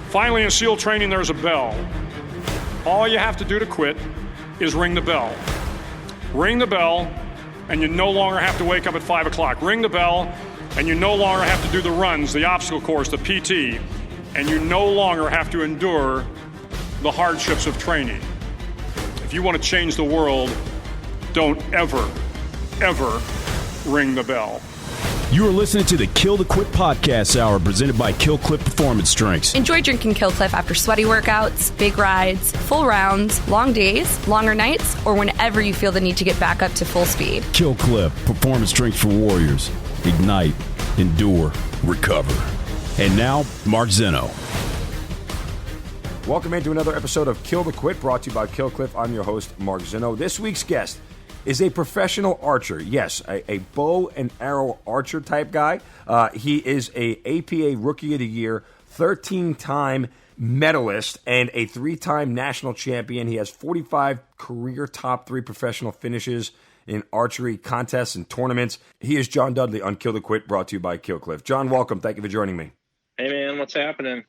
Finally, in SEAL training, there's a bell. All you have to do to quit is ring the bell. Ring the bell, and you no longer have to wake up at 5 o'clock. Ring the bell, and you no longer have to do the runs, the obstacle course, the PT, and you no longer have to endure the hardships of training. If you want to change the world, don't ever, ever ring the bell. You are listening to the Kill the Quit podcast hour presented by Kill Clip Performance Drinks. Enjoy drinking Kill Clip after sweaty workouts, big rides, full rounds, long days, longer nights, or whenever you feel the need to get back up to full speed. Kill Clip Performance Drinks for Warriors. Ignite, endure, recover. And now, Mark Zinno. Welcome into another episode of Kill the Quit, brought to you by Kill Clip. I'm your host, Mark Zinno. This week's guest is a professional archer. Yes, a bow and arrow archer type guy. He is a APA Rookie of the Year, 13-time medalist, and a 3-time national champion. He has 45 career top 3 professional finishes in archery contests and tournaments. He is John Dudley on Kill the Quit, brought to you by Kill Clip. John, welcome. Thank you for joining me. Hey, man, what's happening?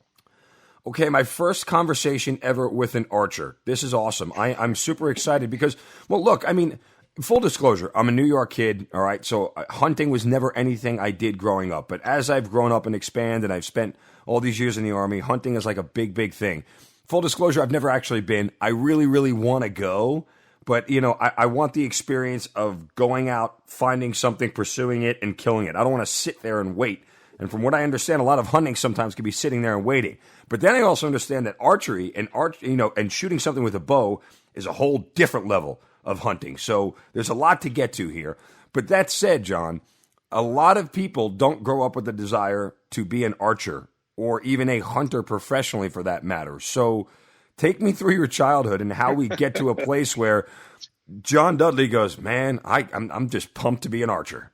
Okay, my first conversation ever with an archer. This is awesome. I'm super excited because, well, look, I mean, full disclosure, I'm a New York kid, all right? So hunting was never anything I did growing up. But as I've grown up and expanded and I've spent all these years in the Army, hunting is like a big, big thing. Full disclosure, I've never actually been. I really, really want to go. But, you know, I want the experience of going out, finding something, pursuing it, and killing it. I don't want to sit there and wait. And from what I understand, a lot of hunting sometimes can be sitting there and waiting. But then I also understand that archery and shooting something with a bow is a whole different level of hunting. So there's a lot to get to here. But that said, John, a lot of people don't grow up with the desire to be an archer or even a hunter professionally for that matter. So take me through your childhood and how we get to a place where John Dudley goes, man, I'm just pumped to be an archer.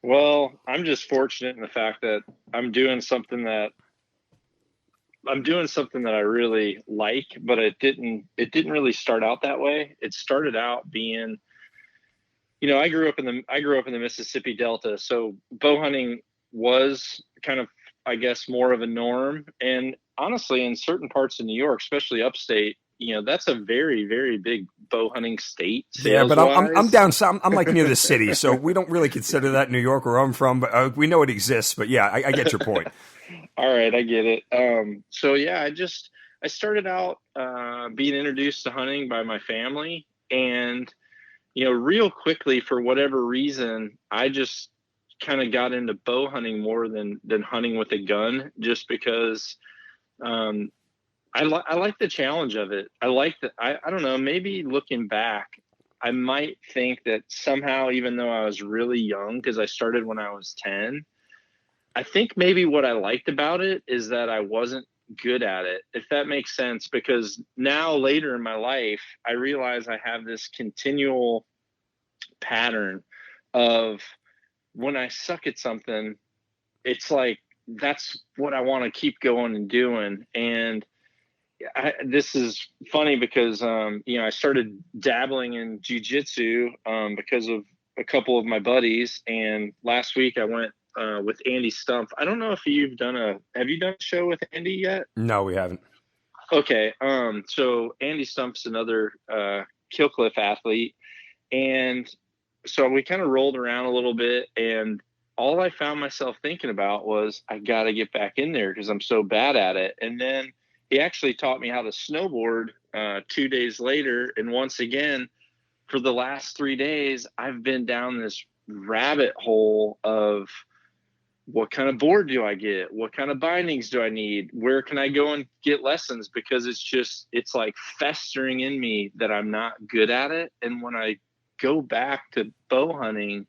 Well, I'm just fortunate in the fact that I'm doing something that I really like, but it didn't really start out that way. It started out being, you know, I grew up in the Mississippi Delta, so bow hunting was kind of, I guess, more of a norm. And honestly, in certain parts of New York, especially upstate, you know, that's a very, very big bow hunting state. Yeah, but I'm down south. I'm like near the city, so we don't really consider that New York where I'm from. But we know it exists. But yeah, I get your point. All right, I get it. So yeah, I started out being introduced to hunting by my family, and you know, real quickly for whatever reason, I just kind of got into bow hunting more than hunting with a gun, just because I like the challenge of it. I like that. I don't know, maybe looking back, I might think that somehow, even though I was really young, because I started when I was 10, I think maybe what I liked about it is that I wasn't good at it, if that makes sense, because now later in my life, I realize I have this continual pattern of when I suck at something, it's like, that's what I want to keep going and doing. And this is funny because, you know, I started dabbling in jiu-jitsu because of a couple of my buddies. And last week I went with Andy Stumpf. I don't know if have you done a show with Andy yet? No, we haven't. Okay. So Andy Stumpf's another Kill Cliff athlete. And so we kind of rolled around a little bit, and all I found myself thinking about was, I got to get back in there because I'm so bad at it. And then he actually taught me how to snowboard 2 days later. And once again, for the last 3 days, I've been down this rabbit hole of what kind of board do I get? What kind of bindings do I need? Where can I go and get lessons? Because it's like festering in me that I'm not good at it. And when I go back to bow hunting,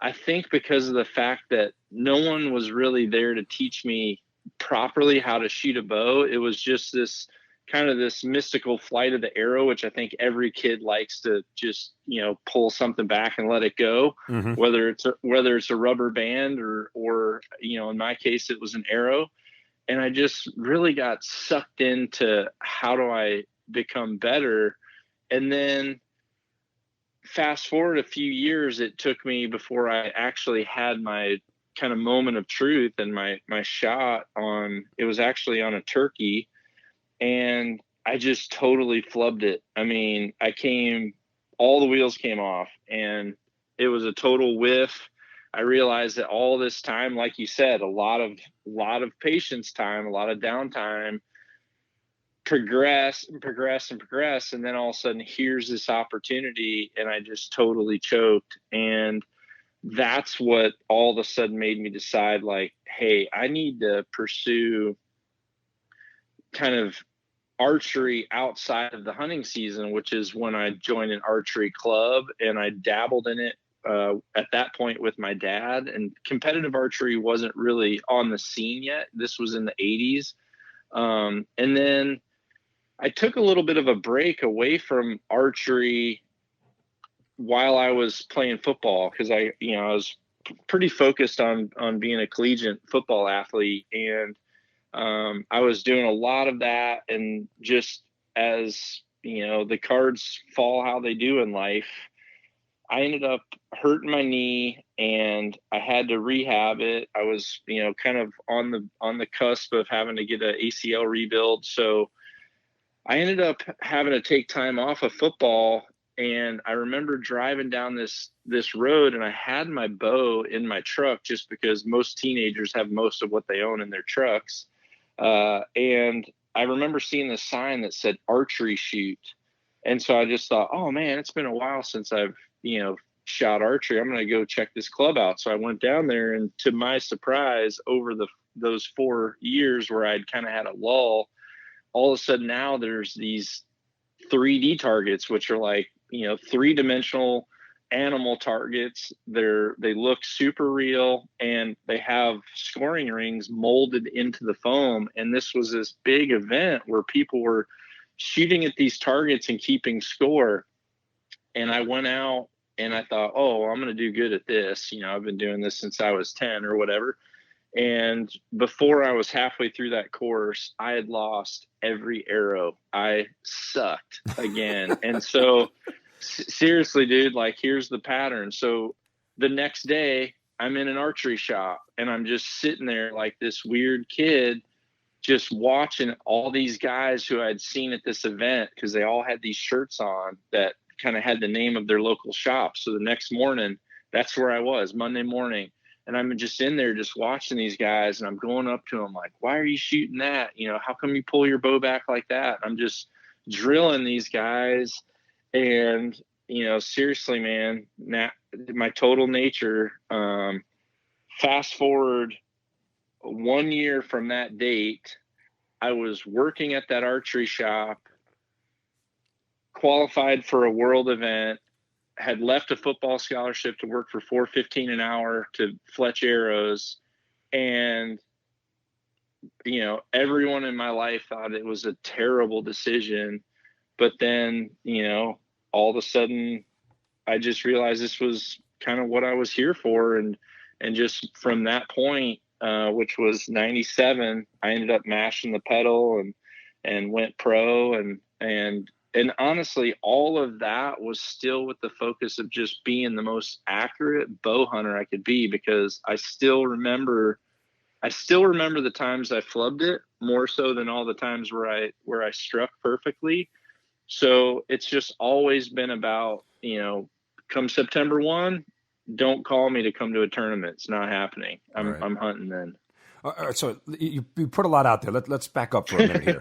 I think because of the fact that no one was really there to teach me properly how to shoot a bow, it was just this kind of this mystical flight of the arrow, which I think every kid likes to just, you know, pull something back and let it go, whether it's a rubber band or, you know, in my case, it was an arrow. And I just really got sucked into how do I become better. And then fast forward a few years, it took me before I actually had my kind of moment of truth, and my shot it was actually on a turkey, and I just totally flubbed it. I mean, all the wheels came off, and it was a total whiff. I realized that all this time, like you said, a lot of patience time, a lot of downtime, progress. And then all of a sudden, here's this opportunity, and I just totally choked. And that's what all of a sudden made me decide, like, hey, I need to pursue kind of archery outside of the hunting season, which is when I joined an archery club, and I dabbled in it at that point with my dad. And competitive archery wasn't really on the scene yet. This was in the 80s. And then I took a little bit of a break away from archery while I was playing football, because I was pretty focused on being a collegiate football athlete, and I was doing a lot of that. And just as the cards fall how they do in life, I ended up hurting my knee, and I had to rehab it. I was kind of on the cusp of having to get an ACL rebuild, so I ended up having to take time off of football. And I remember driving down this road, and I had my bow in my truck, just because most teenagers have most of what they own in their trucks. And I remember seeing the sign that said archery shoot. And so I just thought, oh man, it's been a while since I've, shot archery. I'm going to go check this club out. So I went down there, and to my surprise, over those 4 years where I'd kind of had a lull, all of a sudden now there's these 3D targets, which are like, 3-dimensional animal targets. They look super real, and they have scoring rings molded into the foam. And this was this big event where people were shooting at these targets and keeping score. And I went out, and I thought, oh, I'm going to do good at this. I've been doing this since I was 10 or whatever. And before I was halfway through that course, I had lost every arrow. I sucked again. And so seriously, dude, like, here's the pattern. So the next day I'm in an archery shop, and I'm just sitting there like this weird kid, just watching all these guys who I'd seen at this event, because they all had these shirts on that kind of had the name of their local shop. So the next morning, that's where I was, Monday morning. And I'm just in there just watching these guys, and I'm going up to them like, why are you shooting that? How come you pull your bow back like that? I'm just drilling these guys. And, seriously, man, my total nature, fast forward 1 year from that date, I was working at that archery shop, qualified for a world event, had left a football scholarship to work for $4.15 an hour to fletch arrows. And, everyone in my life thought it was a terrible decision. But then, all of a sudden I just realized this was kind of what I was here for. And just from that point, which was 97, I ended up mashing the pedal and went pro. And honestly, all of that was still with the focus of just being the most accurate bow hunter I could be, because I still remember the times I flubbed it more so than all the times where I struck perfectly. So it's just always been about, come September 1, don't call me to come to a tournament. It's not happening. I'm hunting then. All right, so you put a lot out there. Let's back up for a minute here,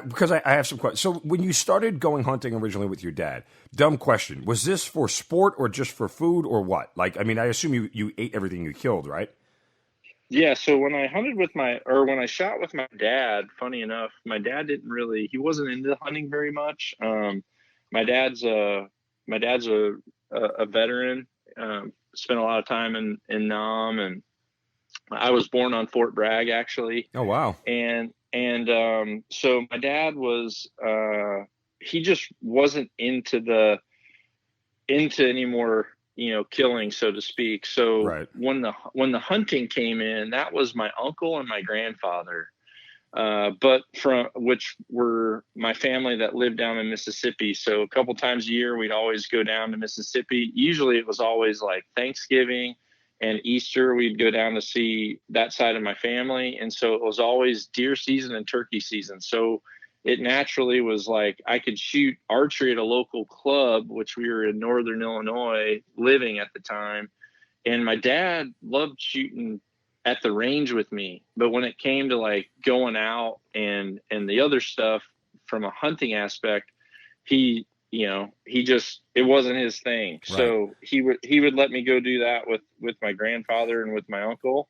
because I have some questions. So when you started going hunting originally with your dad, dumb question, was this for sport or just for food or what? Like, I mean, I assume you ate everything you killed, right? Yeah. So when I when I shot with my dad, funny enough, my dad he wasn't into hunting very much. My dad's a veteran, spent a lot of time in Nam, and I was born on Fort Bragg, actually. Oh, wow. And so my dad was, he just wasn't into any more, killing, so to speak. So right. when the hunting came in, that was my uncle and my grandfather, but which were my family that lived down in Mississippi. So a couple times a year, we'd always go down to Mississippi. Usually it was always like Thanksgiving and Easter we'd go down to see that side of my family. And so it was always deer season and turkey season. So it naturally was like I could shoot archery at a local club, which we were in Northern Illinois living at the time. And my dad loved shooting at the range with me. But when it came to like going out and the other stuff from a hunting aspect, it wasn't his thing. Right. So he would let me go do that with my grandfather and with my uncle.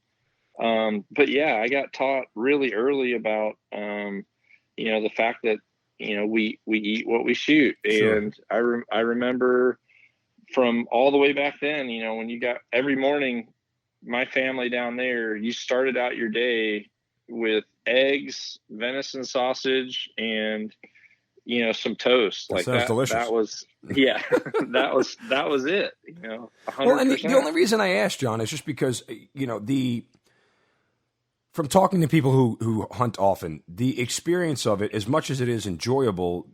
But yeah, I got taught really early about, the fact that, we eat what we shoot. Sure. And I remember from all the way back then, when you got every morning, my family down there, you started out your day with eggs, venison sausage, and some toast. Like that. Delicious. That was, yeah, that was it. 100%. Well, and the only reason I asked, John, is just because from talking to people who hunt often, the experience of it, as much as it is enjoyable,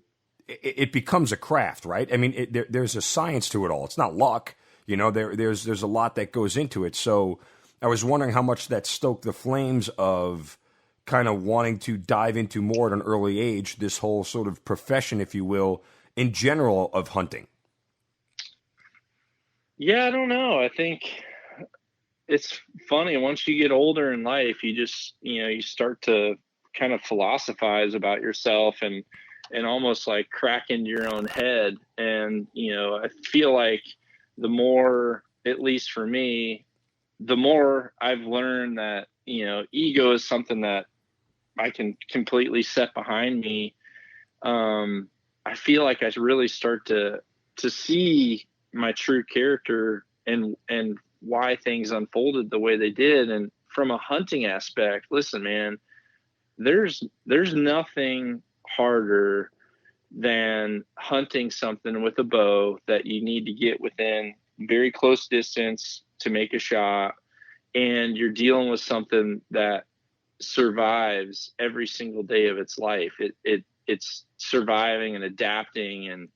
it becomes a craft, right? I mean, there's a science to it all. It's not luck. There's a lot that goes into it. So I was wondering how much that stoked the flames of kind of wanting to dive into more at an early age, this whole sort of profession, if you will, in general of hunting. Yeah, I don't know. I think it's funny. Once you get older in life, you just, you start to kind of philosophize about yourself and almost like crack into your own head. And, I feel like the more, at least for me, the more I've learned that, ego is something that I can completely set behind me. I feel like I really start to see my true character and why things unfolded the way they did. And from a hunting aspect, listen, man, there's nothing harder than hunting something with a bow that you need to get within very close distance to make a shot, and you're dealing with something that survives every single day of its life. It's surviving and adapting and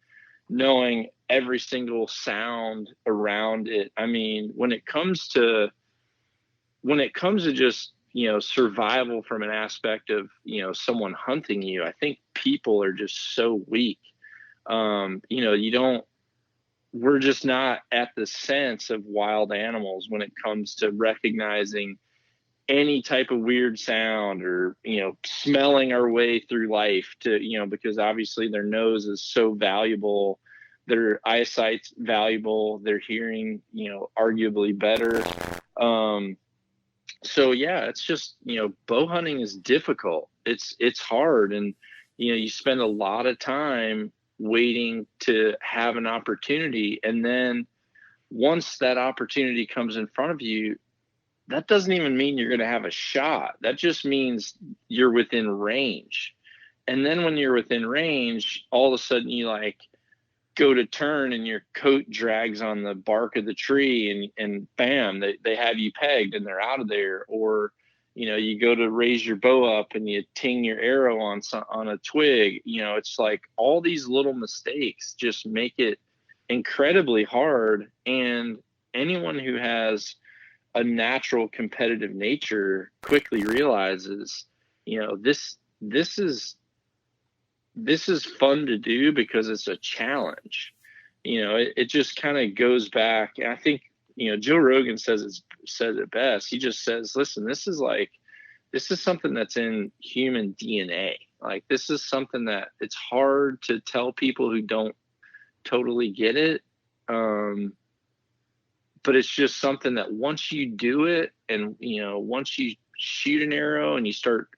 knowing every single sound around it. I mean, when it comes to just, survival from an aspect of, someone hunting you, I think people are just so weak. We're just not at the sense of wild animals when it comes to recognizing any type of weird sound or, smelling our way through life to, because obviously their nose is so valuable, their eyesight's valuable, their hearing, arguably better. So yeah, it's just, bow hunting is difficult. It's hard. And, you spend a lot of time waiting to have an opportunity. And then once that opportunity comes in front of you, that doesn't even mean you're going to have a shot. That just means you're within range. And then when you're within range, all of a sudden you go to turn and your coat drags on the bark of the tree and bam, they have you pegged and they're out of there. Or, you go to raise your bow up and you ting your arrow on a twig. It's like all these little mistakes just make it incredibly hard. And anyone who has a natural competitive nature quickly realizes, this is fun to do because it's a challenge. It just kind of goes back. And I think, Joe Rogan says it best. He just says, listen, this is something that's in human DNA. Like, this is something that it's hard to tell people who don't totally get it. But it's just something that once you do it and, once you shoot an arrow and you start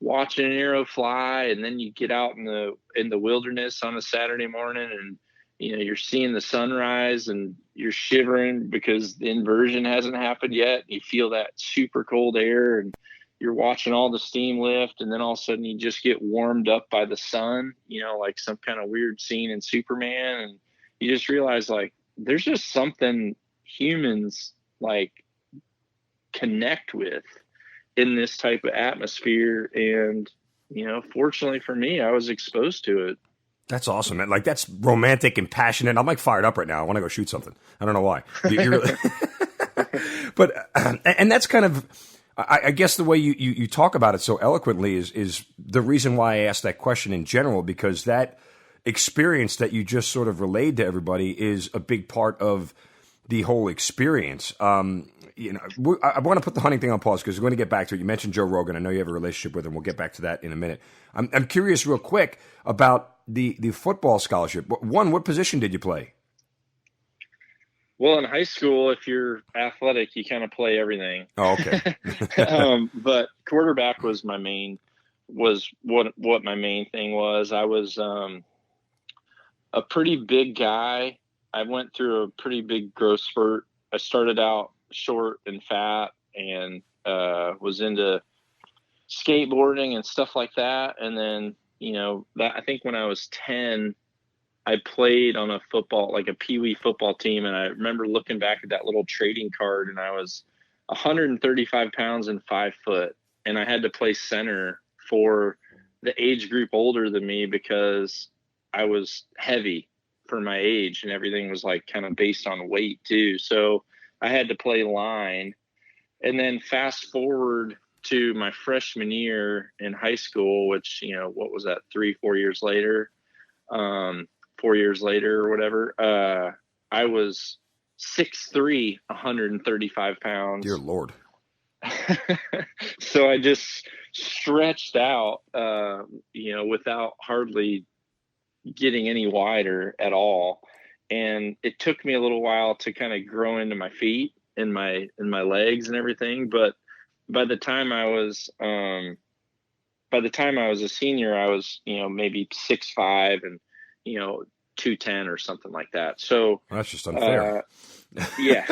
watching an arrow fly, and then you get out in the wilderness on a Saturday morning and, you're seeing the sunrise and you're shivering because the inversion hasn't happened yet. You feel that super cold air and you're watching all the steam lift, and then all of a sudden you just get warmed up by the sun, like some kind of weird scene in Superman. And you just realize there's just something humans connect with in this type of atmosphere. And, fortunately for me, I was exposed to it. That's awesome, man. That's romantic and passionate. I'm fired up right now. I want to go shoot something. I don't know why. But and that's kind of, I guess the way you talk about it so eloquently is the reason why I asked that question in general, because that experience that you just sort of relayed to everybody is a big part of the whole experience. You know, I want to put the hunting thing on pause because we're going to get back to it. You mentioned Joe Rogan. I know you have a relationship with him. We'll get back to that in a minute. I'm curious real quick about the football scholarship. One, what position did you play? Well, in high school, if you're athletic, you kind of play everything. Oh, okay. But quarterback was my main, was what my main thing was. I was a pretty big guy. I went through a pretty big growth spurt. I started out short and fat and was into skateboarding and stuff like that. And then, you know, I think when I was 10, I played on a football, like a peewee football team. And I remember looking back at that little trading card, and I was 135 pounds and 5 foot. And I had to play center for the age group older than me because I was heavy for my age, and everything was like kind of based on weight too. So I had to play line. And then fast forward to my freshman year in high school, which, you know, what was that, 4 years later, 4 years later or whatever, I was 6'3", 135 pounds. Dear Lord. So I just stretched out, you know, without hardly getting any wider at all. And it took me a little while to kind of grow into my feet and my legs and everything. But by the time I was a senior, I was, you know, maybe 6'5" and, you know, 210 or something like that. So that's just unfair. Yeah.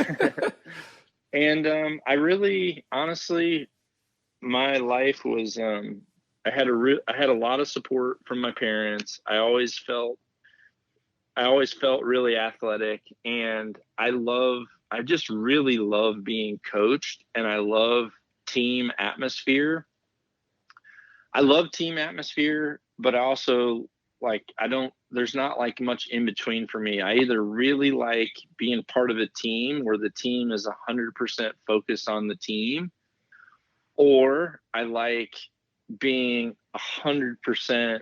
And I really, honestly, my life was, I had a lot of support from my parents. I always felt really athletic, and I just really love being coached, and I love team atmosphere. I love team atmosphere, but I also there's not like much in between for me. I either really like being part of a team where the team is 100% focused on the team, or I like being 100%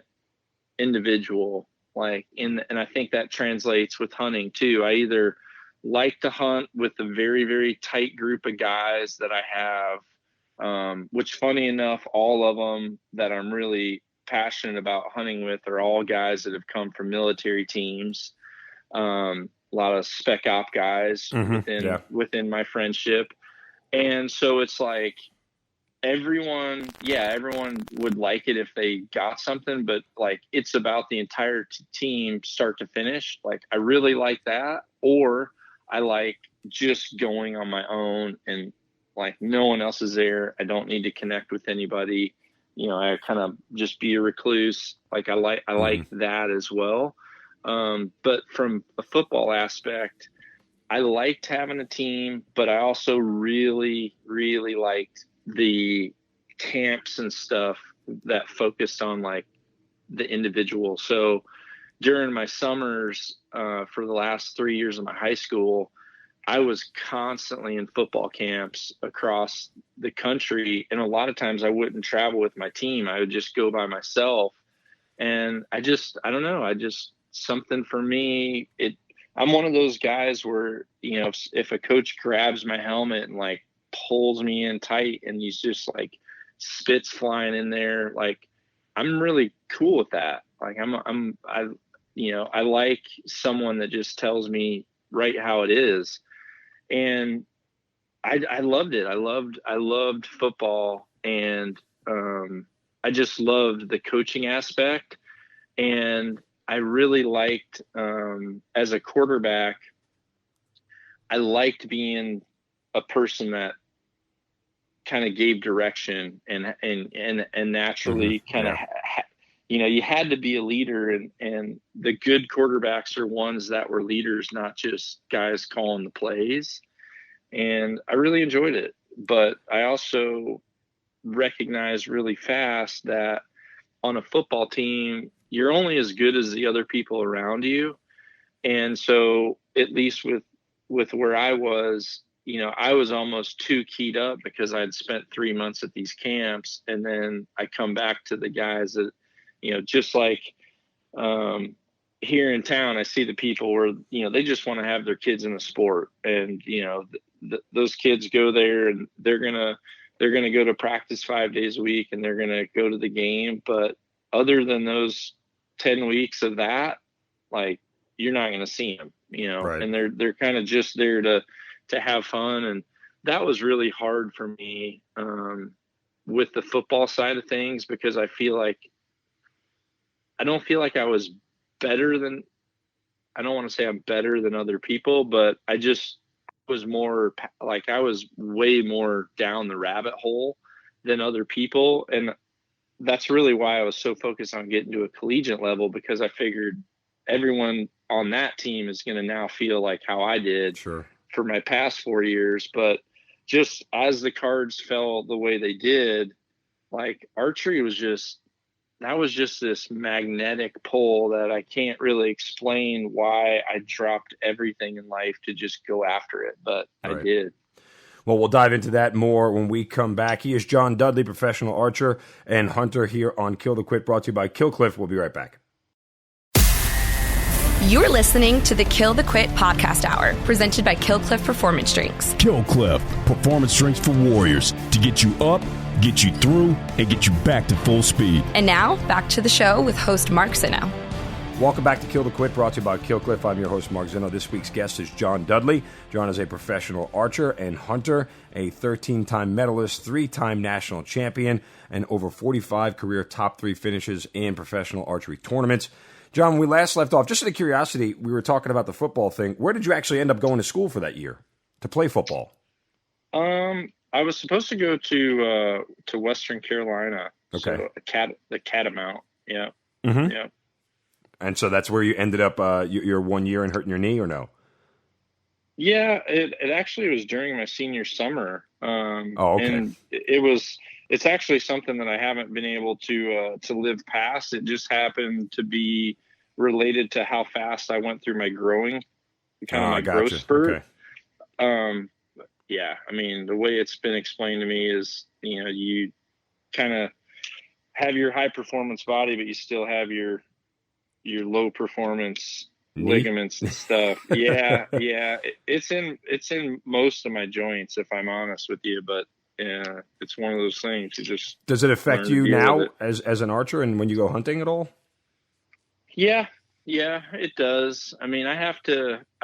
individual, and I think that translates with hunting too. I either like to hunt with a very, very tight group of guys that I have, which funny enough, all of them that I'm really passionate about hunting with are all guys that have come from military teams. A lot of spec op guys within my friendship. And so it's like, everyone would like it if they got something, but like, it's about the entire team start to finish. Like, I really like that, or I like just going on my own and like no one else is there. I don't need to connect with anybody. You know, I kind of just be a recluse. Like I like that as well. But from a football aspect, I liked having a team, but I also really, really liked the camps and stuff that focused on like the individual. So during my summers, for the last 3 years of my high school, I was constantly in football camps across the country. And a lot of times I wouldn't travel with my team. I would just go by myself. And I don't know, something for me, I'm one of those guys where, you know, if a coach grabs my helmet and like pulls me in tight and he's just like spits flying in there, like I'm really cool with that. Like I like someone that just tells me right how it is. And I loved it. I loved football, and I just loved the coaching aspect. And I really liked, as a quarterback, I liked being a person that kind of gave direction and naturally kind of, you know, you had to be a leader, and the good quarterbacks are ones that were leaders, not just guys calling the plays. And I really enjoyed it, but I also recognized really fast that on a football team, you're only as good as the other people around you. And so at least with where I was, I was almost too keyed up because I'd spent 3 months at these camps. And then I come back to the guys that, just like here in town, I see the people where, they just want to have their kids in the sport. And, those kids go there and they're going to go to practice 5 days a week and they're going to go to the game. But other than those 10 weeks of that, like, you're not going to see them, Right. and they're kind of just there to have fun. And that was really hard for me with the football side of things, because I don't feel like I was better than, I don't want to say I'm better than other people, but I just was more like, I was way more down the rabbit hole than other people. And that's really why I was so focused on getting to a collegiate level, because I figured everyone on that team is going to now feel like how I did Sure. for my past 4 years. But just as the cards fell the way they did, like, archery was just this magnetic pull that I can't really explain why I dropped everything in life to just go after it, but Right. I did. Well, we'll dive into that more when we come back. He is John Dudley, professional archer and hunter, here on Kill the Quit, brought to you by Kill Cliff. We'll be right back. You're listening to the Kill the Quit podcast hour, presented by Kill Cliff Performance Drinks. Kill Cliff, performance drinks for warriors to get you up, get you through, and get you back to full speed. And now, back to the show with host Mark Zinno. Welcome back to Kill the Quit, brought to you by Kill Cliff. I'm your host, Mark Zinno. This week's guest is John Dudley. John is a professional archer and hunter, a 13-time medalist, 3-time national champion, and over 45 career top 3 finishes in professional archery tournaments. John, when we last left off, just out of curiosity, we were talking about the football thing. Where did you actually end up going to school for that year to play football? I was supposed to go to Western Carolina. Okay. So the Catamount. Yeah. Mm-hmm. Yeah. And so that's where you ended up your 1 year and hurting your knee, or no? Yeah, it actually was during my senior summer. Okay. And it's actually something that I haven't been able to live past. It just happened to be related to how fast I went through my growing, my growth spurt. Okay. Yeah, I mean, the way it's been explained to me is, you kind of have your high performance body, but you still have your low performance ligaments and stuff. Yeah. It's in most of my joints, if I'm honest with you, but yeah, it's one of those things. You just, does it affect you now as an archer and when you go hunting at all? Yeah, it does. I mean, I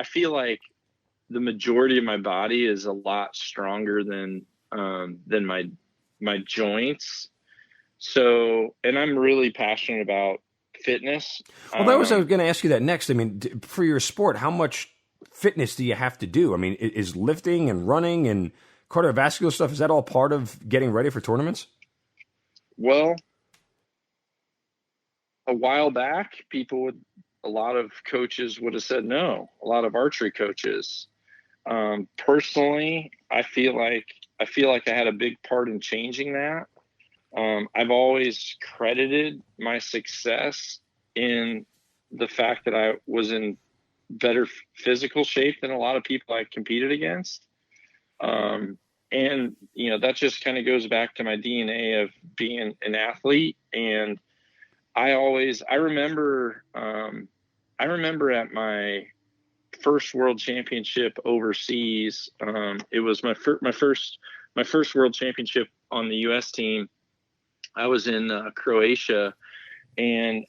feel like the majority of my body is a lot stronger than my joints. So, and I'm really passionate about fitness. Well, I was going to ask you that next. I mean, for your sport, how much fitness do you have to do? I mean, is lifting and running and cardiovascular stuff, is that all part of getting ready for tournaments? Well, a while back, a lot of coaches would have said no. A lot of archery coaches. Personally, I feel like I had a big part in changing that. I've always credited my success in the fact that I was in better physical shape than a lot of people I competed against. And, that just kind of goes back to my DNA of being an athlete. And I remember at my first world championship overseas, it was my first world championship on the U.S. team. I was in Croatia, and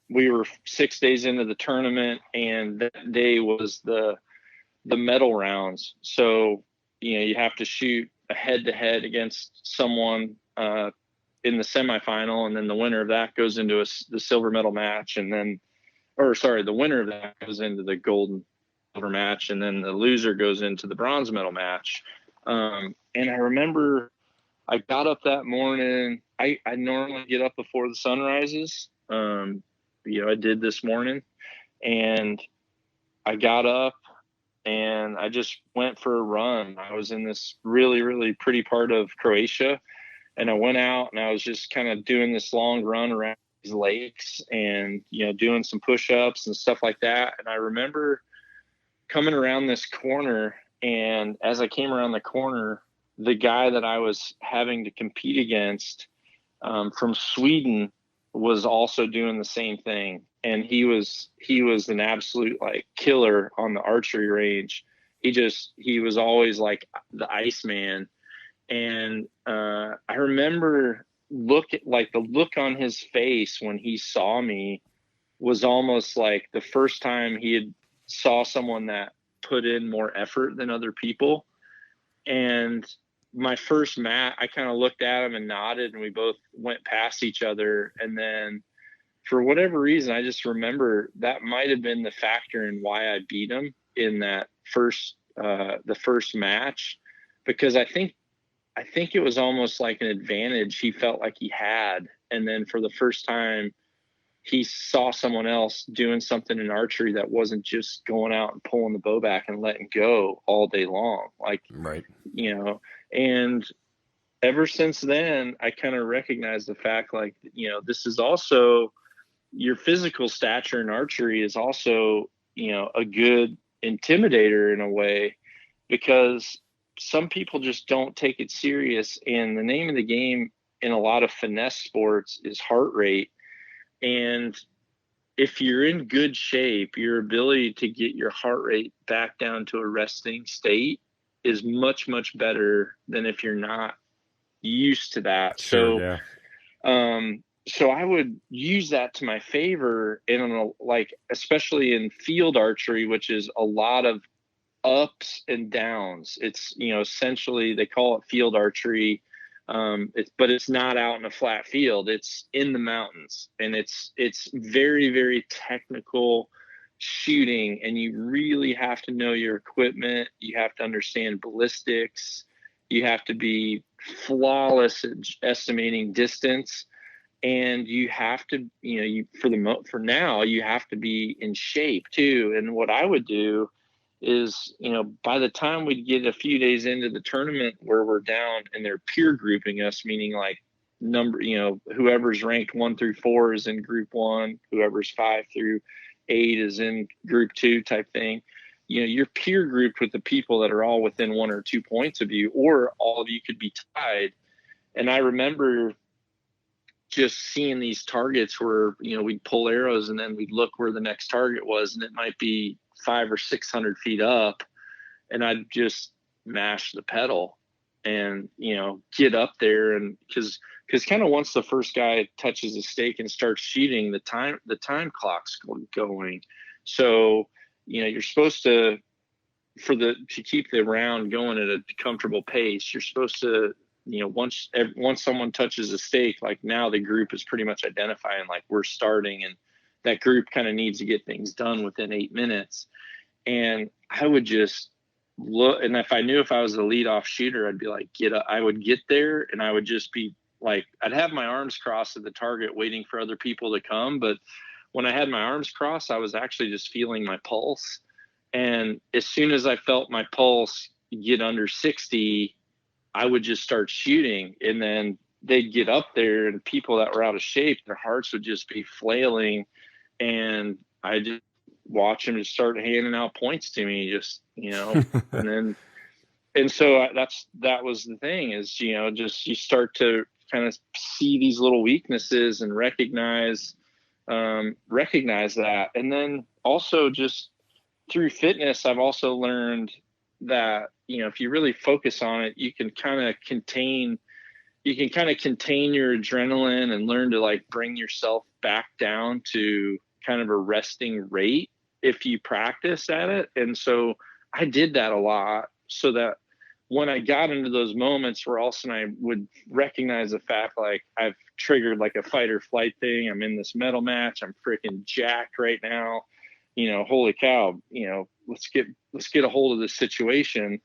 we were 6 days into the tournament, and that day was the medal rounds. So, you have to shoot a head-to-head against someone in the semifinal, and then the winner of that goes into the silver medal match, the winner of that goes into the gold and silver match, and then the loser goes into the bronze medal match. And I remember I got up that morning. I normally get up before the sun rises. I did this morning, and I got up and I just went for a run. I was in this really, really pretty part of Croatia, and I went out and I was just kind of doing this long run around these lakes and, doing some push-ups and stuff like that. And I remember coming around this corner, and as I came around the corner, the guy that I was having to compete against from Sweden was also doing the same thing. And he was an absolute like killer on the archery range. He was always like the Iceman. And I remember the look on his face when he saw me was almost like the first time he had saw someone that put in more effort than other people. And my first mat, I kind of looked at him and nodded, and we both went past each other. And then for whatever reason, I just remember that might have been the factor in why I beat him in that the first match, because I think it was almost like an advantage he felt like he had. And then for the first time, he saw someone else doing something in archery that wasn't just going out and pulling the bow back and letting go all day long. Like, right. You know, and ever since then, I kind of recognized the fact, like, you know, this is also your physical stature in archery is also, you know, a good intimidator in a way, because some people just don't take it serious. And the name of the game in a lot of finesse sports is heart rate. And if you're in good shape, your ability to get your heart rate back down to a resting state is much, much better than if you're not used to that. Sure, So I would use that to my favor especially in field archery, which is a lot of ups and downs. It's, you know, essentially they call it field archery. But it's not out in a flat field. It's in the mountains, and it's very, very technical shooting, and you really have to know your equipment. You have to understand ballistics. You have to be flawless at estimating distance, and you have to, you know, for now, you have to be in shape too. And what I would do is, you know, by the time we'd get a few days into the tournament where we're down and they're peer grouping us, meaning like whoever's ranked 1 through 4 is in group 1, whoever's 5 through 8 is in group 2 type thing. You know, you're peer grouped with the people that are all within 1 or 2 points of you, or all of you could be tied. And I remember just seeing these targets where, you know, we'd pull arrows and then we'd look where the next target was, and it might be 500 or 600 feet up, and I'd just mash the pedal and, you know, get up there. And because kind of once the first guy touches the stake and starts shooting, the time clock's going. So, you know, you're supposed to keep the round going at a comfortable pace, you're supposed to, you know, once someone touches a stake, like now the group is pretty much identifying like we're starting, and that group kind of needs to get things done within 8 minutes. And I would just look, and if I was the leadoff shooter, I'd be like, I would get there, and I would just be like, I'd have my arms crossed at the target waiting for other people to come. But when I had my arms crossed, I was actually just feeling my pulse. And as soon as I felt my pulse get under 60, I would just start shooting. And then they'd get up there, and people that were out of shape, their hearts would just be flailing. And I just watch them just start handing out points to me, just, you know, and so that was the thing is, you know, just you start to kind of see these little weaknesses and recognize that. And then also just through fitness, I've also learned that, you know, if you really focus on it, you can kind of contain your adrenaline and learn to like bring yourself back down to kind of a resting rate if you practice at it. And so I did that a lot, so that when I got into those moments where all of a sudden I would recognize the fact, like I've triggered like a fight or flight thing, I'm in this medal match, I'm freaking jacked right now, you know, holy cow, you know, let's get a hold of this situation.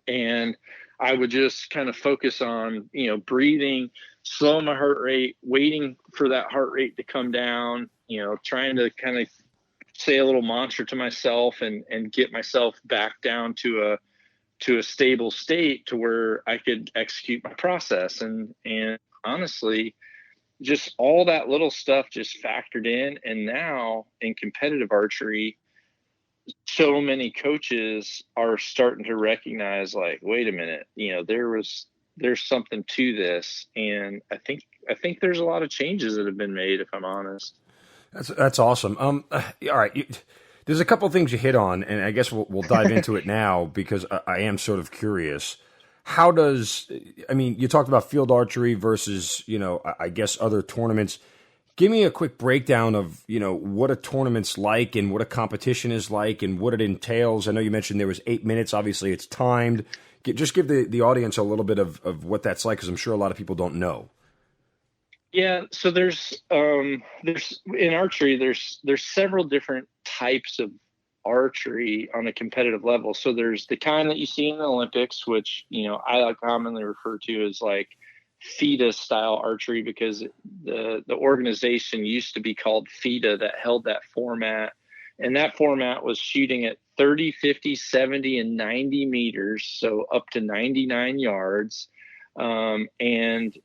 And I would just kind of focus on, you know, breathing, slow my heart rate, waiting for that heart rate to come down, you know, trying to kind of say a little mantra to myself and get myself back down to a stable state to where I could execute my process. And honestly, just all that little stuff just factored in. And now in competitive archery, so many coaches are starting to recognize, like, wait a minute, there's something to this. And I think there's a lot of changes that have been made, if I'm honest. That's awesome. All right. There's a couple of things you hit on, and I guess we'll dive into it now because I am sort of curious. How does, I mean, you talked about field archery versus, I guess other tournaments. Give me a quick breakdown of, what a tournament's like and what a competition is like and what it entails. I know you mentioned there was 8 minutes. Obviously, it's timed. Just give the audience a little bit of what that's like, because I'm sure a lot of people don't know. Yeah, so there's in archery, there's several different types of archery on a competitive level. So there's the kind that you see in the Olympics, which, I like commonly refer to as like FIDA style archery, because the organization used to be called FIDA that held that format. And that format was shooting at 30, 50, 70, and 90 meters, so up to 99 yards. And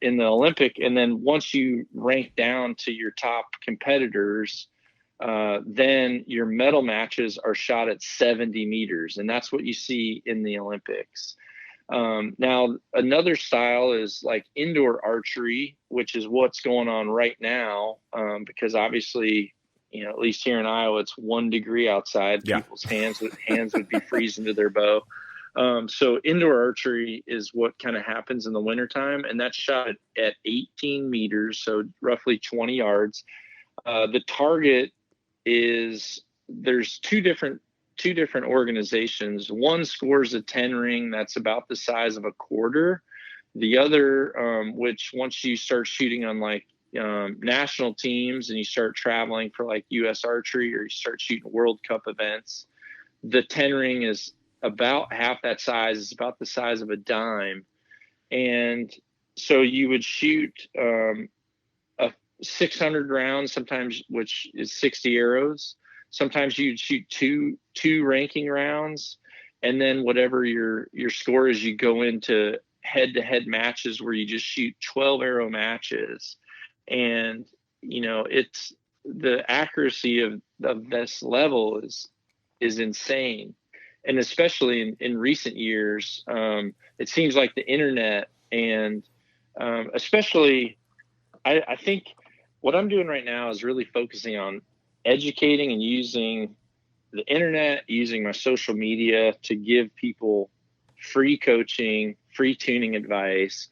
in the Olympic, and then once you rank down to your top competitors, then your medal matches are shot at 70 meters. And that's what you see in the Olympics. Now, another style is like indoor archery, which is what's going on right now, because obviously, at least here in Iowa, it's 1 degree outside. Yeah. People's hands would be freezing to their bow. So indoor archery is what kind of happens in the wintertime, and that's shot at 18 meters, so roughly 20 yards. The target is, there's two different organizations. One scores a 10 ring that's about the size of a quarter. The other, which once you start shooting on like national teams and you start traveling for like U.S. Archery, or you start shooting World Cup events, the 10 ring is about half that size. It's about the size of a dime. And so you would shoot a 600 rounds sometimes, which is 60 arrows. Sometimes you'd shoot two ranking rounds, and then whatever your score is, you go into head-to-head matches where you just shoot 12 arrow matches. And it's the accuracy of this level is insane. And especially in recent years, it seems like the internet, and especially I think what I'm doing right now is really focusing on educating and using the internet, using my social media to give people free coaching, free tuning advice.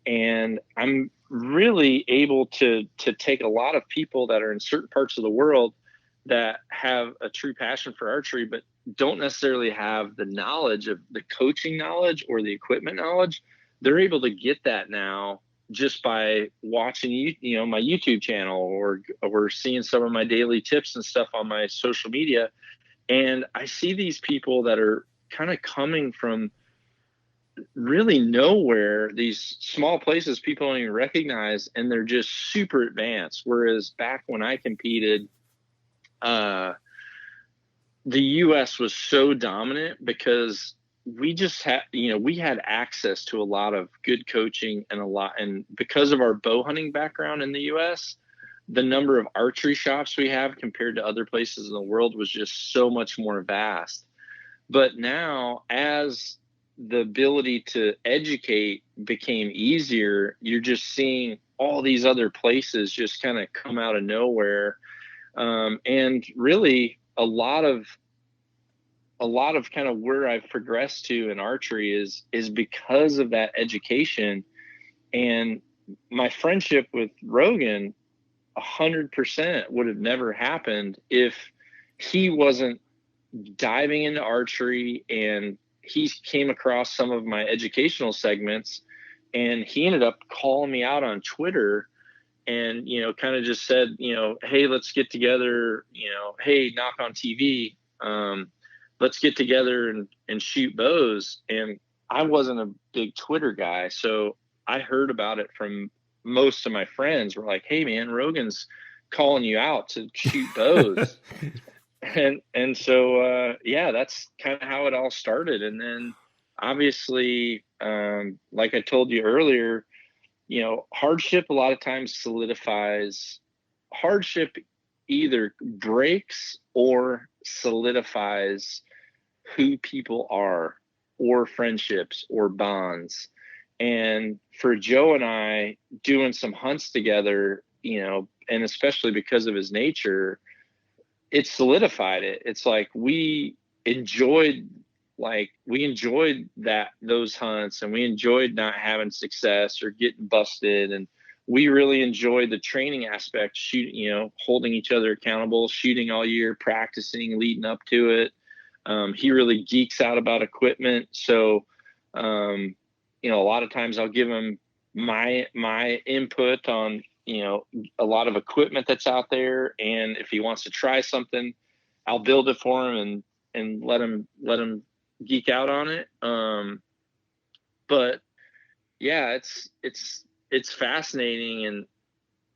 And I'm really able to take a lot of people that are in certain parts of the world that have a true passion for archery, but don't necessarily have the knowledge of the coaching knowledge or the equipment knowledge. They're able to get that now just by watching my YouTube channel, or seeing some of my daily tips and stuff on my social media. And I see these people that are kind of coming from really nowhere, these small places people don't even recognize, and they're just super advanced. Whereas back when I competed, the U.S. was so dominant because we just had, we had access to a lot of good coaching and because of our bow hunting background in the U.S., the number of archery shops we have compared to other places in the world was just so much more vast. But now, as the ability to educate became easier, you're just seeing all these other places just kind of come out of nowhere. And really a lot of kind of where I've progressed to in archery is because of that education. And my friendship with Rogan 100% would have never happened if he wasn't diving into archery, and he came across some of my educational segments, and he ended up calling me out on Twitter and, kind of just said, hey, let's get together, hey, Knock on TV. Let's get together and shoot bows. And I wasn't a big Twitter guy, so I heard about it from most of my friends. Were like, hey man, Rogan's calling you out to shoot bows. and so that's kind of how it all started. And then obviously, like I told you earlier, hardship a lot of times solidifies. Hardship either breaks or solidifies who people are, or friendships or bonds. And for Joe and I doing some hunts together, and especially because of his nature, it solidified it. It's like we enjoyed those hunts, and we enjoyed not having success or getting busted. And we really enjoyed the training aspect, shooting, holding each other accountable, shooting all year, practicing, leading up to it. He really geeks out about equipment. So, a lot of times I'll give him my input on, a lot of equipment that's out there. And if he wants to try something, I'll build it for him and let him geek out on it. But yeah, it's fascinating. And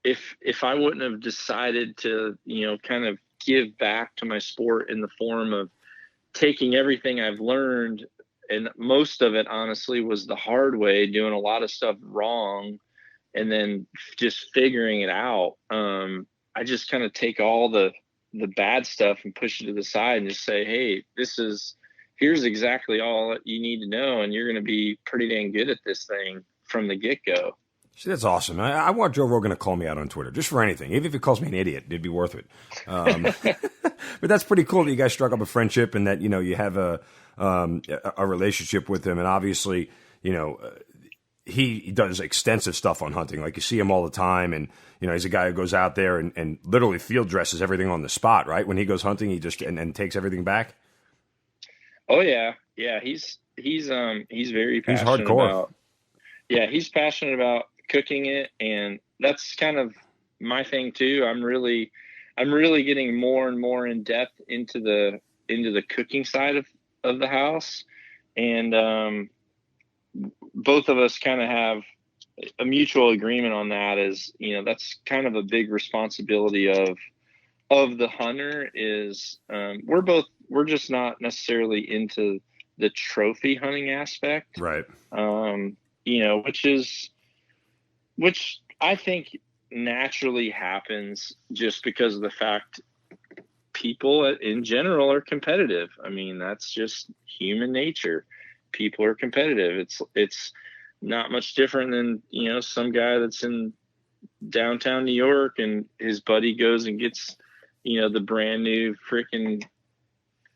if I wouldn't have decided to, kind of give back to my sport in the form of taking everything I've learned, and most of it honestly was the hard way, doing a lot of stuff wrong and then just figuring it out. I just kind of take all the bad stuff and push it to the side and just say, hey, here's exactly all you need to know, and you're going to be pretty dang good at this thing from the get-go. See, that's awesome. I want Joe Rogan to call me out on Twitter, just for anything. Even if he calls me an idiot, it'd be worth it. But that's pretty cool that you guys struck up a friendship and that, you have a relationship with him. And obviously, he does extensive stuff on hunting. Like, you see him all the time. And, he's a guy who goes out there and literally field dresses everything on the spot, right? When he goes hunting, he just and takes everything back. Oh, yeah. Yeah, he's very passionate. He's hardcore. He's passionate about cooking it, and that's kind of my thing too. I'm really getting more and more in depth into the cooking side of the house, and both of us kind of have a mutual agreement on that. Is that's kind of a big responsibility of the hunter. Is we're just not necessarily into the trophy hunting aspect, right? Which I think naturally happens just because of the fact people in general are competitive. I mean, that's just human nature. People are competitive. It's not much different than, some guy that's in downtown New York and his buddy goes and gets, the brand new freaking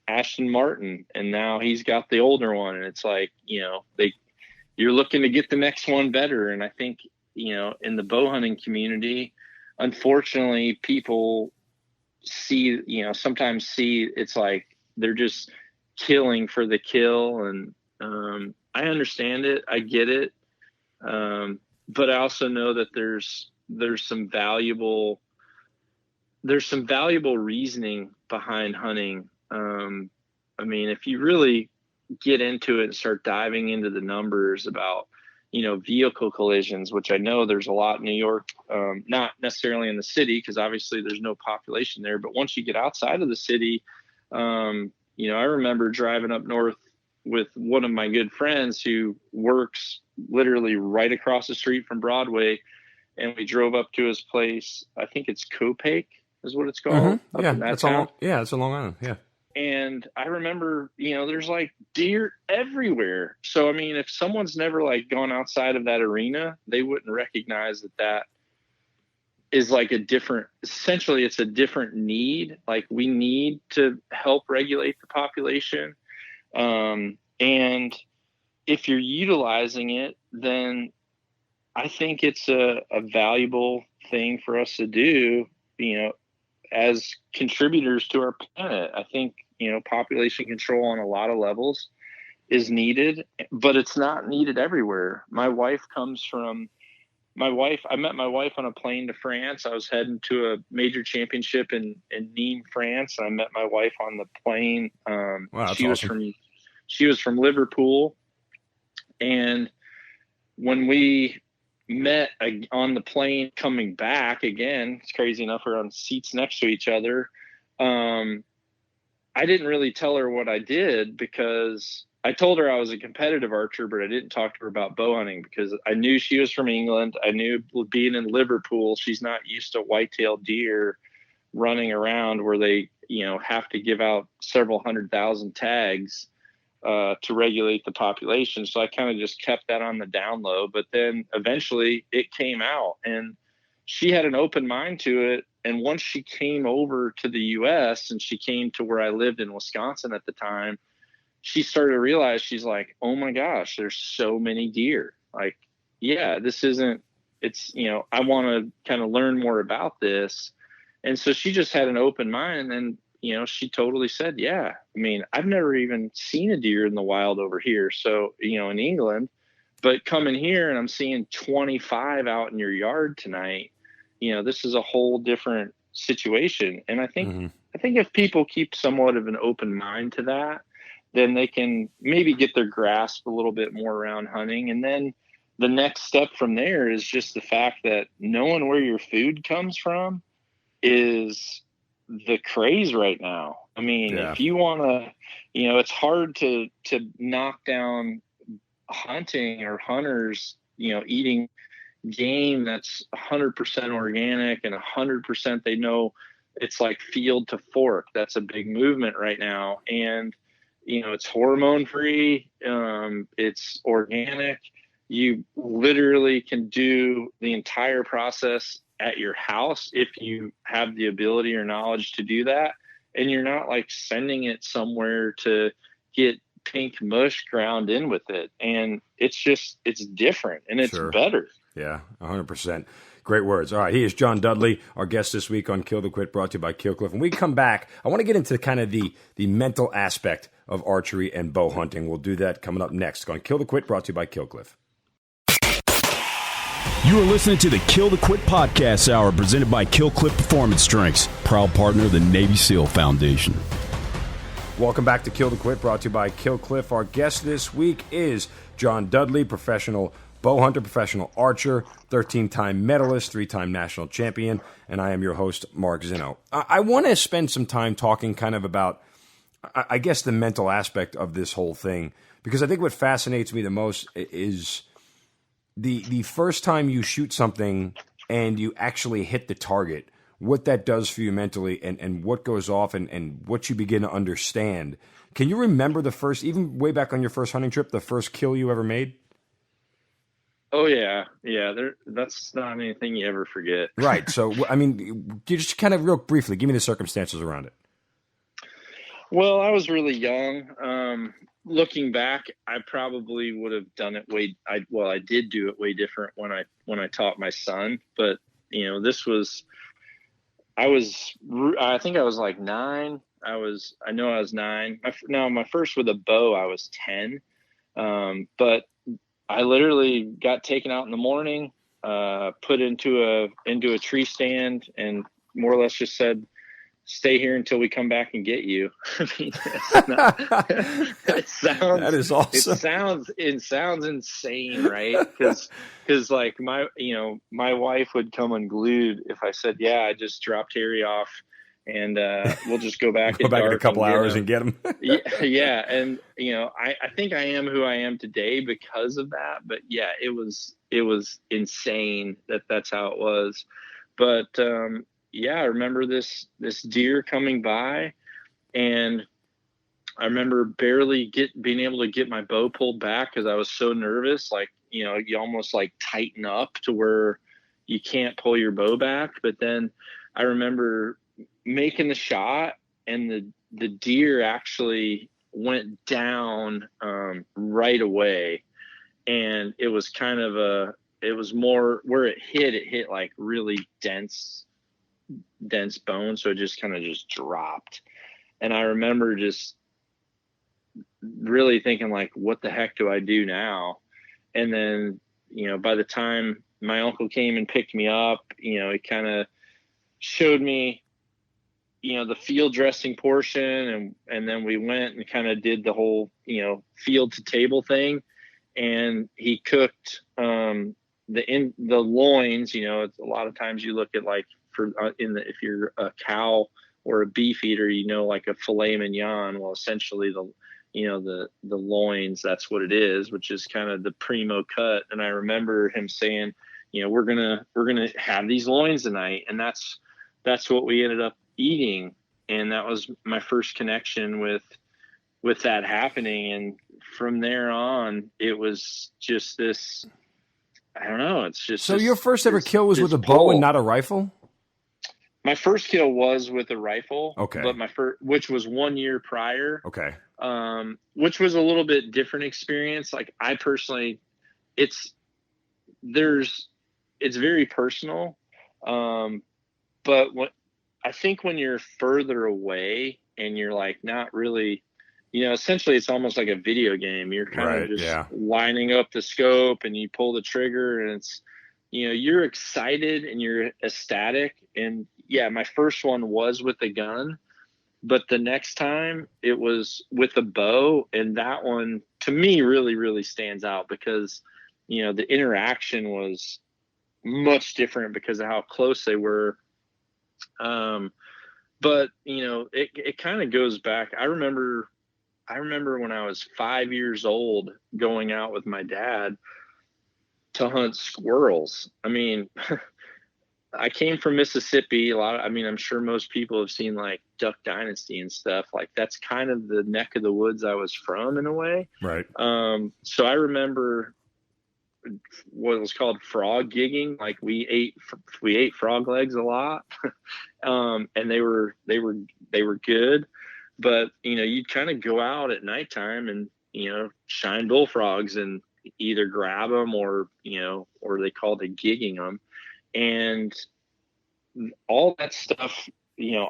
Aston Martin, and now he's got the older one, and it's like, you're looking to get the next one better. And I think, in the bow hunting community, unfortunately, people sometimes see it's like they're just killing for the kill. And I understand it. I get it. But I also know that there's some valuable reasoning behind hunting. I mean, if you really get into it and start diving into the numbers about, vehicle collisions, which I know there's a lot in New York, not necessarily in the city, because obviously there's no population there. But once you get outside of the city, I remember driving up north with one of my good friends who works literally right across the street from Broadway. And we drove up to his place. I think it's Copake is what it's called. Mm-hmm. Yeah, that's it's a Long Island. Yeah. And I remember, there's like deer everywhere. So, I mean, if someone's never gone outside of that arena, they wouldn't recognize that is essentially it's a different need. Like, we need to help regulate the population. And if you're utilizing it, then I think it's a valuable thing for us to do, as contributors to our planet. I think, population control on a lot of levels is needed, but it's not needed everywhere. I met my wife on a plane to France. I was heading to a major championship in Nîmes, France. And I met my wife on the plane. Wow, that's awesome. She was from Liverpool. And when we met on the plane coming back, again, it's crazy enough, we're on seats next to each other. I didn't really tell her what I did, because I told her I was a competitive archer, but I didn't talk to her about bow hunting because I knew she was from England. I knew, being in Liverpool, she's not used to white-tailed deer running around where they have to give out several 100,000 tags to regulate the population. So I kind of just kept that on the down low, but then eventually it came out and she had an open mind to it. And once she came over to the US and she came to where I lived in Wisconsin at the time, she started to realize, she's like, oh my gosh, there's so many deer. Like, yeah, this isn't, it's, I want to kind of learn more about this. And so she just had an open mind, and she totally said, yeah, I mean, I've never even seen a deer in the wild over here. So, in England, but coming here and I'm seeing 25 out in your yard tonight, this is a whole different situation. And I think if people keep somewhat of an open mind to that, then they can maybe get their grasp a little bit more around hunting. And then the next step from there is just the fact that knowing where your food comes from is the craze right now. I mean, if you want to, it's hard to knock down hunting or hunters, eating game that's 100% organic and 100% they know it's like field to fork. That's a big movement right now. And, it's hormone free. It's organic. You literally can do the entire process at your house if you have the ability or knowledge to do that. And you're not like sending it somewhere to get pink mush ground in with it. And it's different and it's better. Yeah, 100%. Great words. All right, he is John Dudley, our guest this week on Kill the Quit, brought to you by Kill Cliff. When we come back, I want to get into kind of the mental aspect of archery and bow hunting. We'll do that coming up next on Kill the Quit, brought to you by Kill Cliff. You are listening to the Kill the Quit Podcast Hour, presented by Kill Cliff Performance Drinks, proud partner of the Navy SEAL Foundation. Welcome back to Kill the Quit, brought to you by Kill Cliff. Our guest this week is John Dudley, professional bow hunter, professional archer, 13-time medalist, 3-time national champion, and I am your host, Mark Zinno. I want to spend some time talking kind of about, I guess, the mental aspect of this whole thing, because I think what fascinates me the most is the first time you shoot something and you actually hit the target, what that does for you mentally and what goes off and what you begin to understand. Can you remember the first, even way back on your first hunting trip, the first kill you ever made? Oh yeah. That's not anything you ever forget. Right. So, I mean, you just kind of real briefly, give me the circumstances around it. Well, I was really young. Looking back, I probably would have done it I did do it way different when I taught my son, but this was, I think I was like 9. I know I was 9. My first with a bow, I was 10. But I literally got taken out in the morning, put into a tree stand, and more or less just said, "Stay here until we come back and get you." I mean, that is awesome. It sounds insane, right? Because like my wife would come unglued if I said, "Yeah, I just dropped Harry off, and we'll just go back. Go back in a couple hours and get him." yeah, and I think I am who I am today because of that. But yeah, it was insane that's how it was. But yeah, I remember this deer coming by, and I remember barely being able to get my bow pulled back because I was so nervous. Like, you almost like tighten up to where you can't pull your bow back. But then I remember making the shot, and the deer actually went down right away. And it was kind of it was more where it hit like really dense bone. So it just kind of just dropped. And I remember just really thinking like, what the heck do I do now? And then, by the time my uncle came and picked me up, he kind of showed me, the field dressing portion. And then we went and kind of did the whole, field to table thing. And he cooked, the loins, it's a lot of times you look at like if you're a cow or a beef eater, like a filet mignon. Well, essentially the loins, that's what it is, which is kind of the primo cut. And I remember him saying, we're going to have these loins tonight. And that's what we ended up eating. And that was my first connection with that happening. And from there on, it was just this, I don't know. It's just, so your first ever kill was with a bow and not a rifle? My first kill was with a rifle. Okay. But which was 1 year prior. Okay. Which was a little bit different experience. Like I personally, it's very personal. But I think when you're further away and you're like not really, essentially it's almost like a video game. You're kind of just lining up the scope and you pull the trigger and it's, you're excited and you're ecstatic. And yeah, my first one was with a gun, but the next time it was with a bow. And that one to me really, really stands out because, the interaction was much different because of how close they were. But it kind of goes back. I remember when I was 5 years old going out with my dad to hunt squirrels. I mean, I came from Mississippi. I'm sure most people have seen like Duck Dynasty and stuff. Like that's kind of the neck of the woods I was from in a way. Right. So I remember what was called frog gigging. Like we ate frog legs a lot. And they were good, but you'd kind of go out at nighttime and shine bullfrogs and either grab them or they called it gigging them. And all that stuff,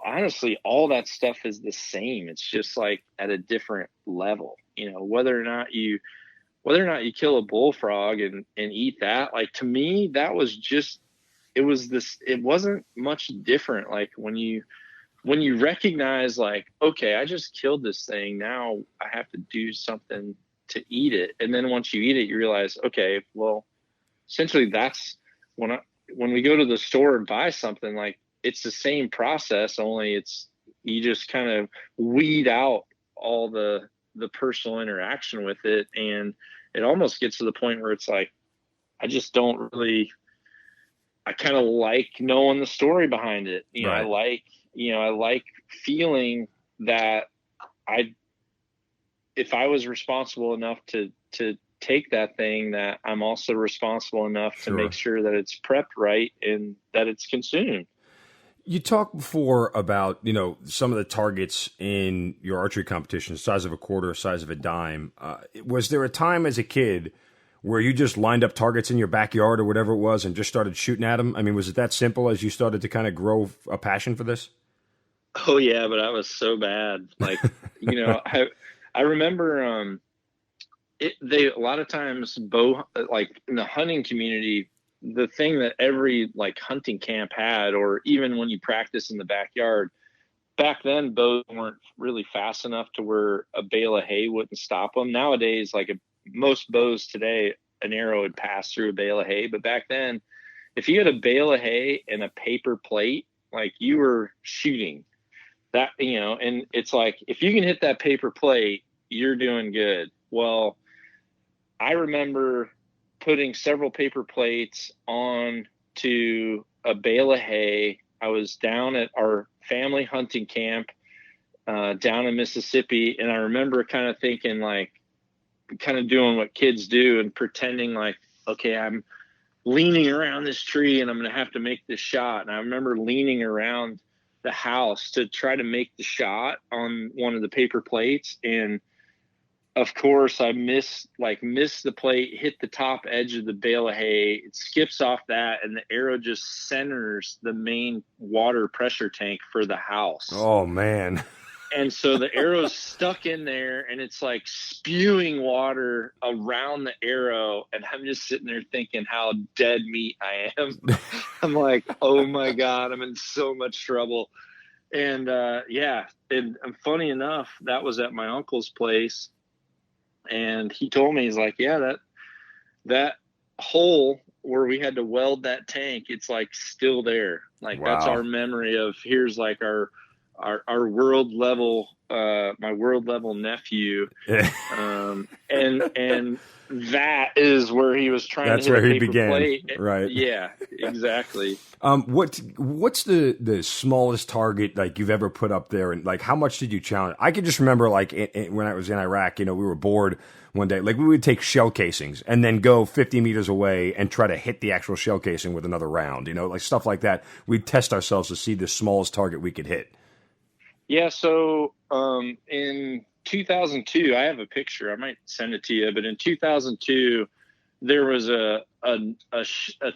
honestly, all that stuff is the same. It's just like at a different level, whether or not you kill a bullfrog and eat that, like to me, that was just, it wasn't much different. Like when you recognize like, okay, I just killed this thing. Now I have to do something to eat it. And then once you eat it, you realize, okay, well, essentially that's when we go to the store and buy something, like it's the same process, only you just kind of weed out all the personal interaction with it. And it almost gets to the point where it's like, I just don't really, I kind of like knowing the story behind it. Right. I like feeling that if I was responsible enough to take that thing, that I'm also responsible enough to make sure that it's prepped right and that it's consumed. You talked before about, some of the targets in your archery competition, size of a quarter, size of a dime. Was there a time as a kid where you just lined up targets in your backyard or whatever it was and just started shooting at them? I mean, was it that simple as you started to kind of grow a passion for this? Oh yeah, but I was so bad. Like, I remember, a lot of times like in the hunting community, the thing that every like hunting camp had, or even when you practice in the backyard, back then bows weren't really fast enough to where a bale of hay wouldn't stop them. Nowadays, like most bows today, an arrow would pass through a bale of hay. But back then, if you had a bale of hay and a paper plate, like you were shooting that, and it's like, if you can hit that paper plate, you're doing good. Well, I remember putting several paper plates on to a bale of hay. I was down at our family hunting camp down in Mississippi. And I remember kind of thinking like, kind of doing what kids do and pretending like, okay, I'm leaning around this tree and I'm going to have to make this shot. And I remember leaning around the house to try to make the shot on one of the paper plates. And of course I missed the plate, hit the top edge of the bale of hay. It skips off that and the arrow just centers the main water pressure tank for the house. Oh man. And so the arrow's stuck in there and it's like spewing water around the arrow. And I'm just sitting there thinking how dead meat I am. I'm like, oh my God, I'm in so much trouble. And and funny enough, that was at my uncle's place. And he told me, he's like, yeah, that hole where we had to weld that tank, it's like still there. Like That's our memory of, here's like our world level, my world level nephew. And that is where he was trying That's to hit where a he paper began, plate. right? Yeah, exactly. What's the smallest target like you've ever put up there, and like how much did you challenge? I can just remember like when I was in Iraq, we were bored one day. Like we would take shell casings and then go 50 meters away and try to hit the actual shell casing with another round. Like stuff like that. We'd test ourselves to see the smallest target we could hit. Yeah. So in 2002, I have a picture. I might send it to you. But in 2002, there was a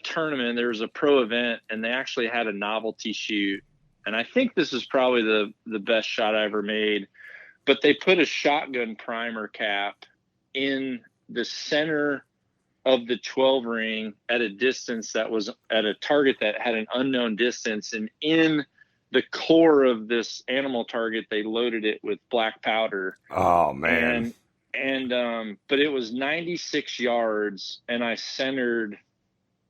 tournament. There was a pro event, and they actually had a novelty shoot. And I think this is probably the best shot I ever made. But they put a shotgun primer cap in the center of the 12 ring at a distance that was at a target that had an unknown distance, and in the core of this animal target, they loaded it with black powder. Oh man. But it was 96 yards, and I centered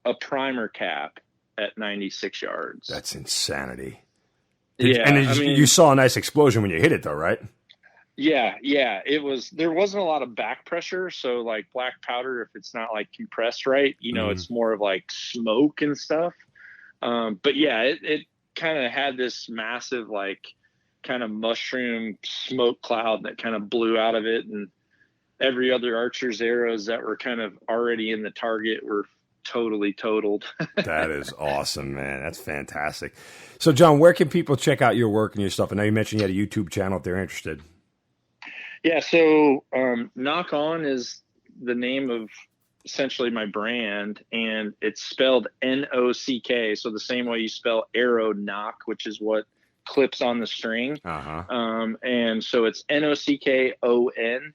a primer cap at 96 yards. That's insanity. Yeah. And you saw a nice explosion when you hit it though, right? Yeah. There wasn't a lot of back pressure. So like black powder, if it's not like compressed right, it's more of like smoke and stuff. But yeah, it kind of had this massive like kind of mushroom smoke cloud that kind of blew out of it, and every other archer's arrows that were kind of already in the target were totally totaled. That is awesome, man. That's fantastic. So John, where can people check out your work and your stuff? I know you mentioned you had a YouTube channel if they're interested. Yeah, so Knock On is the name of essentially my brand, and it's spelled N-O-C-K, so the same way you spell arrow knock, which is what clips on the string. And so it's N-O-C-K-O-N.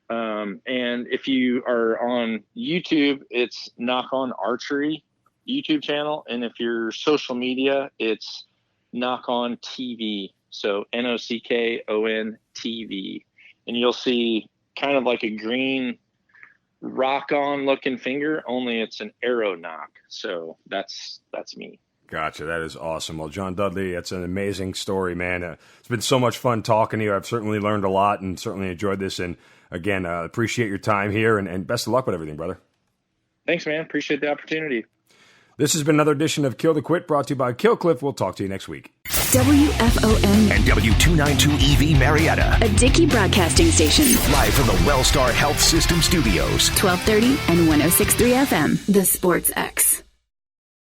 And if you are on YouTube, it's Knock On Archery YouTube channel, and if you're social media, it's Knock On TV, so N-O-C-K-O-N TV, and you'll see kind of like a green rock on looking finger, only it's an arrow knock. So that's me. Gotcha. That is awesome. Well, John Dudley, that's an amazing story, man. It's been so much fun talking to you. I've certainly learned a lot and certainly enjoyed this. And again, appreciate your time here and best of luck with everything, brother. Thanks, man. Appreciate the opportunity. This has been another edition of Kill the Quit, brought to you by Killcliff. We'll talk to you next week. WFON and W292EV Marietta, a Dickey broadcasting station. Live from the Wellstar Health System Studios. 1230 and 106.3 FM. The Sports X.